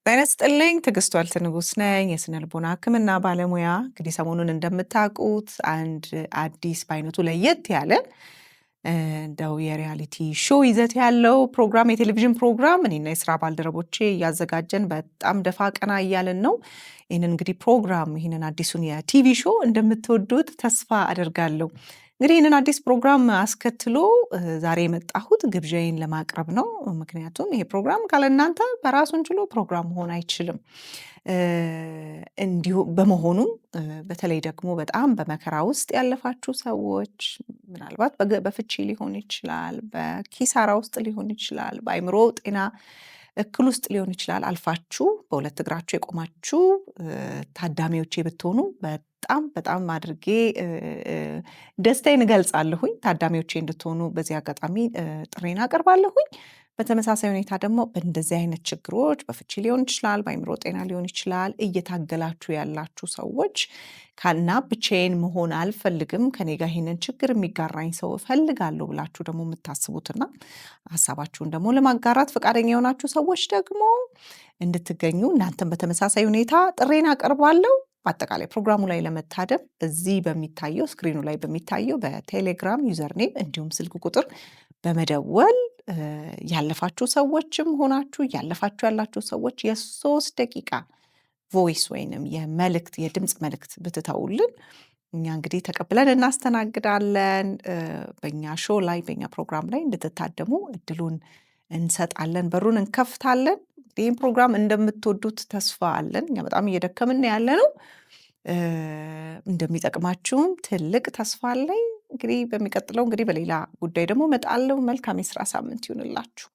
ጤና ይስጥልኝ ትዕግስቱ አልትንጉስ ነኝ የስነ ልቦና ሕክምና ባለሙያ። እንግዲህ ሰሞኑን እንደምታውቁት አንድ አዲስ በአይነቱ ለየት ያለ እንደው የሪያሊቲ ሾው ይዘት ያለው ፕሮግራም የቴሌቪዥን ፕሮግራም እኔና የስራ ባልደረቦቼ እያዘጋጀን በጣም ደፋ ቀና እያልን ነው። ይህንን እንግዲህ ፕሮግራም ይህንን አዲሱን የቲቪ ሾው እንደምትወዱት ተስፋ አደርጋለሁ። እንግዲህ ይህንን አዲስ ፕሮግራም አስከትሎ ዛሬ የመጣሁት ግብዣዬን ለማቅረብ ነው። ምክንያቱም ይሄ ፕሮግራም ካለ እናንተ በራሱን ችሎ ፕሮግራም መሆን አይችልም። እንዲሁ በመሆኑም በተለይ ደግሞ በጣም በመከራ ውስጥ ያለፋችሁ ሰዎች ምናልባት በፍቺ ሊሆን ይችላል፣ በኪሳራ ውስጥ ሊሆን ይችላል፣ በአእምሮ ጤና እክል ውስጥ ሊሆን ይችላል። አልፋችሁ በሁለት እግራችሁ የቆማችሁ ታዳሚዎቼ ብትሆኑ በጣም አድርጌ ደስታዬን እገልጻለሁኝ። ታዳሚዎቼ እንድትሆኑ በዚህ አጋጣሚ ጥሬን አቀርባለሁኝ። በተመሳሳይ ሁኔታ ደግሞ በእንደዚህ አይነት ችግሮች በፍቺ ሊሆን ይችላል፣ በአእምሮ ጤና ሊሆን ይችላል እየታገላችሁ ያላችሁ ሰዎች ካልና ብቻዬን መሆን አልፈልግም ከኔ ጋር ይሄንን ችግር የሚጋራኝ ሰው እፈልጋለሁ ብላችሁ ደግሞ የምታስቡትና ሀሳባችሁን ደግሞ ለማጋራት ፈቃደኛ የሆናችሁ ሰዎች ደግሞ እንድትገኙ እናንተም በተመሳሳይ ሁኔታ ጥሬን አቀርባለሁ። በአጠቃላይ ፕሮግራሙ ላይ ለመታደም እዚህ በሚታየው ስክሪኑ ላይ በሚታየው በቴሌግራም ዩዘርኔም እንዲሁም ስልክ ቁጥር በመደወል ያለፋችሁ ሰዎችም ሆናችሁ ያለፋችሁ ያላችሁ ሰዎች የ3 ደቂቃ ቮይስ ወይንም የድምፅ መልእክት ብትተውልን እኛ እንግዲህ ተቀብለን እናስተናግዳለን። በእኛ ሾው ላይ በእኛ ፕሮግራም ላይ እንድትታደሙ እድሉን እንሰጣለን፣ በሩን እንከፍታለን። ይህን ፕሮግራም እንደምትወዱት ተስፋ አለን። እኛ በጣም እየደከምን ያለ ነው። እንደሚጠቅማችሁም ትልቅ ተስፋ አለኝ። እንግዲህ በሚቀጥለው እንግዲህ በሌላ ጉዳይ ደግሞ እመጣለሁ። መልካም የስራ ሳምንት ይሁንላችሁ።